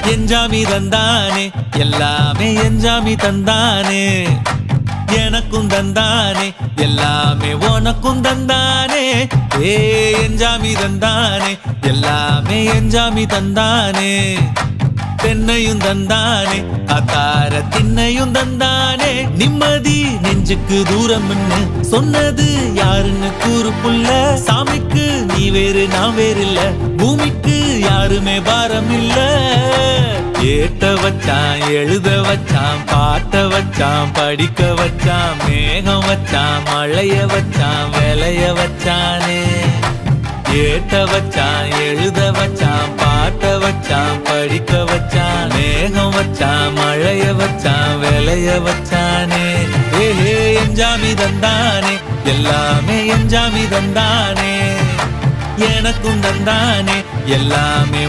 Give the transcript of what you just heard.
எஞ்சாமி தந்தானே எல்லாமே எஞ்சாமி தந்தானே எனக்கும் தந்தானே எல்லாமே உனக்கும் தந்தானே ஏ எஞ்சாமி தந்தானே எல்லாமே எஞ்சாமி தந்தானே தென்னையும் தந்தானே அத்தார திண்ணையும் தந்தானே நிம்மதி நெஞ்சுக்கு தூரம்னு சொன்னது யாருன்னு கூறு புள்ள சாமிக்கு நீ வேறு நான் வேறு இல்ல பூமிக்கு யாருமே பாரம் இல்ல ஏட்ட வச்சான் எழுத வச்சான் பாட்ட வச்சான் படிக்க வச்சான் மேகம் வச்சான் மழைய வச்சான் விளைய வச்சானே ஏட்ட வச்சான் எழுத வச்சான் பாட்ட வச்சான் படிக்க வச்சான் மேகம் வச்சான் மழைய வச்சான் விளைய வச்சானே ஏஹே எஞ்சாமி தந்தானே எல்லாமே எஞ்சாமி தந்தானே எனக்கும் தந்தானே எல்லாமே